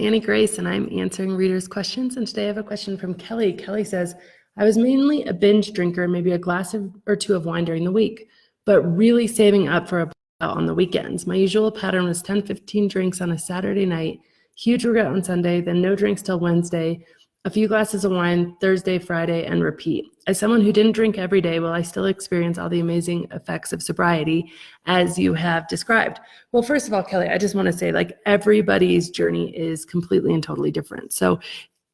Annie Grace, and I'm answering readers' questions. And today I have a question from Kelly. Kelly says, I was mainly a binge drinker, maybe a glass or two of wine during the week, but really saving up for a blackout on the weekends. My usual pattern was 10, 15 drinks on a Saturday night, huge regret on Sunday, then no drinks till Wednesday, a few glasses of wine Thursday, Friday, and repeat. As someone who didn't drink every day, will I still experience all the amazing effects of sobriety as you have described? Well, first of all, Kelly, I just want to say, like, everybody's journey is completely and totally different. So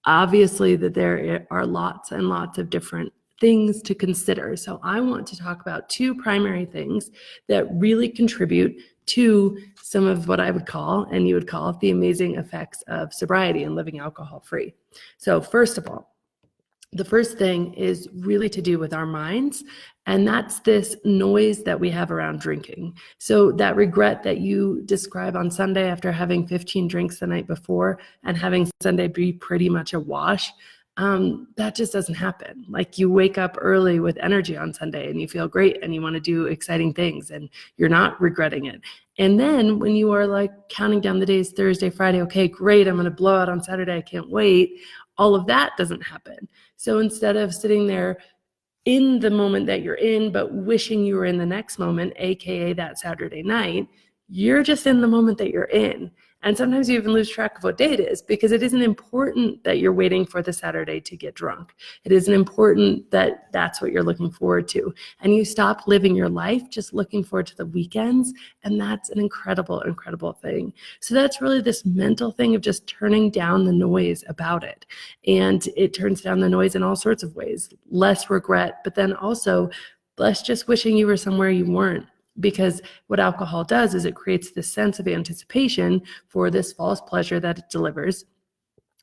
obviously that there are lots and lots of different things to consider. So I want to talk about two primary things that really contribute to some of what I would call, and you would call, the amazing effects of sobriety and living alcohol-free. So first of all, the first thing is really to do with our minds, and that's this noise that we have around drinking. So that regret that you describe on Sunday after having 15 drinks the night before and having Sunday be pretty much a wash, that just doesn't happen. Like, you wake up early with energy on Sunday and you feel great and you want to do exciting things and you're not regretting it. And then when you are like counting down the days, Thursday, Friday, okay, great, I'm going to blow out on Saturday, I can't wait. All of that doesn't happen. So instead of sitting there in the moment that you're in, but wishing you were in the next moment, AKA that Saturday night, you're just in the moment that you're in. And sometimes you even lose track of what day it is, because it isn't important that you're waiting for the Saturday to get drunk. It isn't important that that's what you're looking forward to. And you stop living your life just looking forward to the weekends. And that's an incredible, incredible thing. So that's really this mental thing of just turning down the noise about it. And it turns down the noise in all sorts of ways. Less regret, but then also less just wishing you were somewhere you weren't. Because what alcohol does is it creates this sense of anticipation for this false pleasure that it delivers.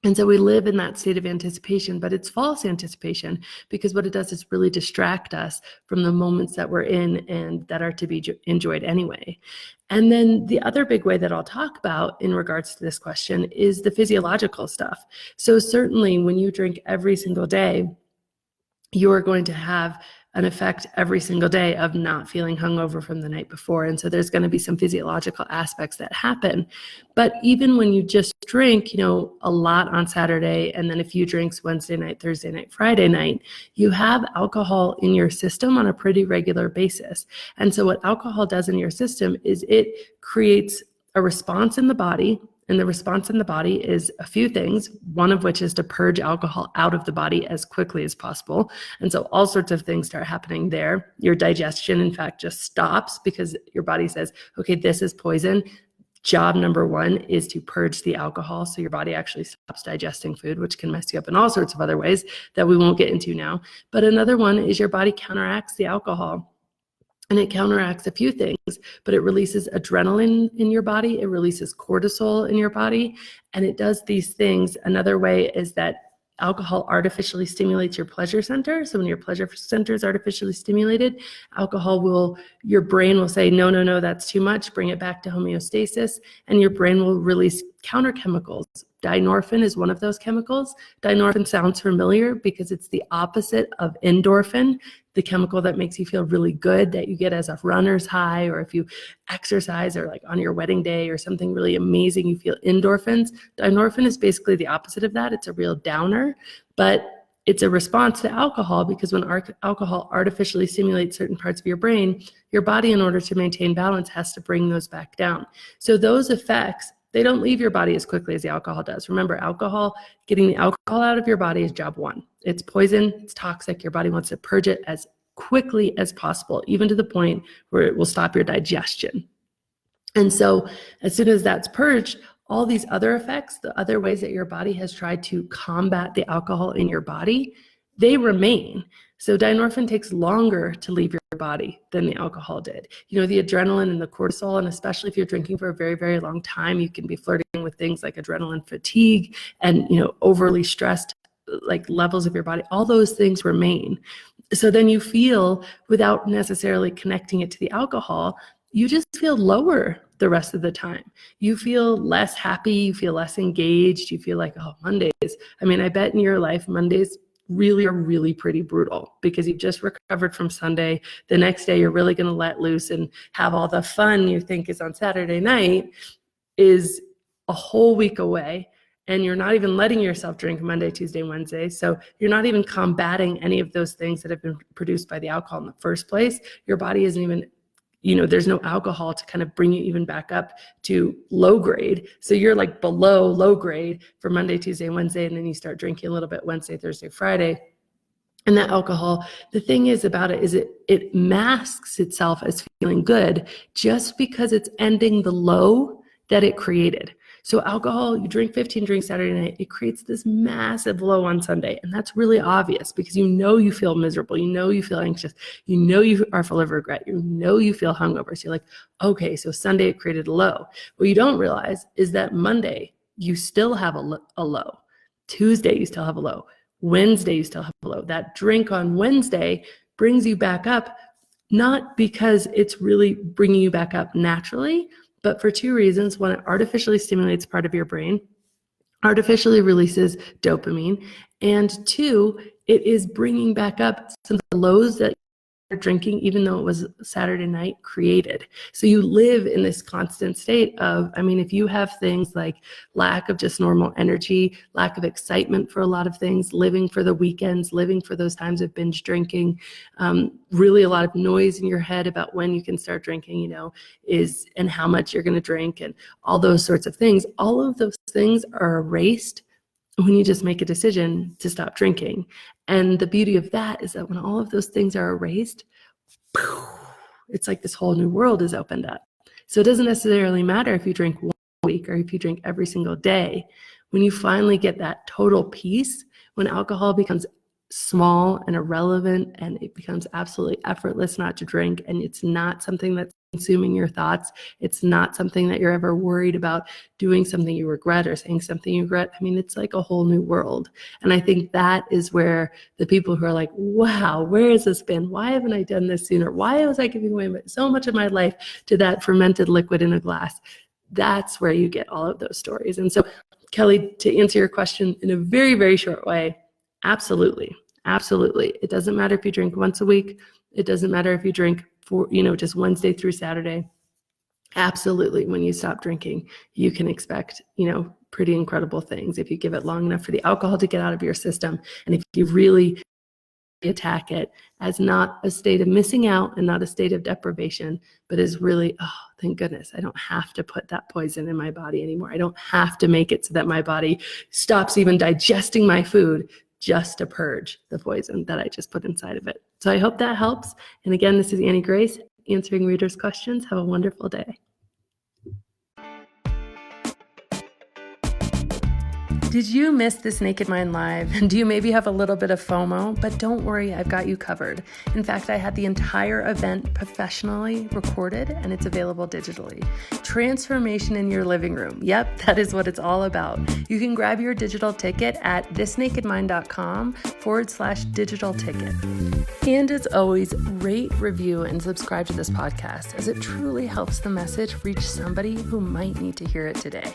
And so we live in that state of anticipation, but it's false anticipation, because what it does is really distract us from the moments that we're in and that are to be enjoyed anyway. And then the other big way that I'll talk about in regards to this question is the physiological stuff. So certainly when you drink every single day, you are going to have an effect every single day of not feeling hungover from the night before. And so there's going to be some physiological aspects that happen. But even when you just drink, a lot on Saturday and then a few drinks Wednesday night, Thursday night, Friday night, you have alcohol in your system on a pretty regular basis. And so what alcohol does in your system is it creates a response in the body. And the response in the body is a few things, one of which is to purge alcohol out of the body as quickly as possible. And so all sorts of things start happening there. Your digestion, in fact, just stops because your body says, okay, this is poison. Job number one is to purge the alcohol. So your body actually stops digesting food, which can mess you up in all sorts of other ways that we won't get into now. But another one is your body counteracts the alcohol. And it counteracts a few things, but it releases adrenaline in your body, it releases cortisol in your body, and it does these things. Another way is that alcohol artificially stimulates your pleasure center. So when your pleasure center is artificially stimulated, your brain will say, no, no, no, that's too much, bring it back to homeostasis, and your brain will release counter chemicals. Dynorphin is one of those chemicals. Dynorphin sounds familiar because it's the opposite of endorphin, the chemical that makes you feel really good, that you get as a runner's high, or if you exercise, or like on your wedding day or something really amazing, you feel endorphins. Dynorphin is basically the opposite of that. It's a real downer, but it's a response to alcohol, because when alcohol artificially stimulates certain parts of your brain, your body, in order to maintain balance, has to bring those back down. So those effects, they don't leave your body as quickly as the alcohol does. Remember, getting the alcohol out of your body is job one. It's poison, it's toxic, your body wants to purge it as quickly as possible, even to the point where it will stop your digestion. And so as soon as that's purged, all these other effects, the other ways that your body has tried to combat the alcohol in your body, they remain. So dynorphin takes longer to leave your body than the alcohol did. The adrenaline and the cortisol, and especially if you're drinking for a very, very long time, you can be flirting with things like adrenaline fatigue and, overly stressed like levels of your body. All those things remain. So then you feel, without necessarily connecting it to the alcohol, you just feel lower the rest of the time. You feel less happy, you feel less engaged, you feel like, oh, Mondays. I bet in your life, Mondays really are really pretty brutal, because you've just recovered from Sunday. The next day, you're really going to let loose and have all the fun you think is on Saturday night is a whole week away. and you're not even letting yourself drink Monday, Tuesday, Wednesday. So you're not even combating any of those things that have been produced by the alcohol in the first place. Your body isn't even, there's no alcohol to kind of bring you even back up to low grade. So you're like below low grade for Monday, Tuesday, Wednesday, and then you start drinking a little bit Wednesday, Thursday, Friday. And that alcohol, the thing is about it is it masks itself as feeling good just because it's ending the low that it created. So alcohol, you drink 15 drinks Saturday night, it creates this massive low on Sunday. And that's really obvious because you feel miserable, you feel anxious, you are full of regret, you feel hungover. So you're like, okay, so Sunday it created a low. What you don't realize is that Monday, you still have a low. Tuesday, you still have a low. Wednesday, you still have a low. That drink on Wednesday brings you back up, not because it's really bringing you back up naturally, but for two reasons. One, it artificially stimulates part of your brain, artificially releases dopamine, and two, it is bringing back up some of the lows that you're drinking, even though it was Saturday night, created. So you live in this constant state of, if you have things like lack of just normal energy, lack of excitement for a lot of things, living for the weekends, living for those times of binge drinking, really a lot of noise in your head about when you can start drinking, and how much you're going to drink and all those sorts of things. All of those things are erased when you just make a decision to stop drinking. And the beauty of that is that when all of those things are erased, it's like this whole new world is opened up. So it doesn't necessarily matter if you drink one week or if you drink every single day. When you finally get that total peace, when alcohol becomes small and irrelevant and it becomes absolutely effortless not to drink, and it's not something that's consuming your thoughts, it's not something that you're ever worried about doing something you regret or saying something you regret. It's like a whole new world. And I think that is where the people who are like, wow, where has this been? Why haven't I done this sooner? Why was I giving away so much of my life to that fermented liquid in a glass? That's where you get all of those stories. And so, Kelly, to answer your question in a very, very short way, absolutely. Absolutely. It doesn't matter if you drink once a week. It doesn't matter if you drink just Wednesday through Saturday. Absolutely. When you stop drinking, you can expect, pretty incredible things if you give it long enough for the alcohol to get out of your system. And if you really attack it as not a state of missing out and not a state of deprivation, but is really, oh, thank goodness, I don't have to put that poison in my body anymore. I don't have to make it so that my body stops even digesting my food just to purge the poison that I just put inside of it. So I hope that helps. And again, this is Annie Grace answering readers' questions. Have a wonderful day. Did you miss this Naked Mind Live? Do you maybe have a little bit of FOMO? But don't worry, I've got you covered. In fact, I had the entire event professionally recorded and it's available digitally. Transformation in your living room. Yep, that is what it's all about. You can grab your digital ticket at thisnakedmind.com/digital ticket. And as always, rate, review, and subscribe to this podcast as it truly helps the message reach somebody who might need to hear it today.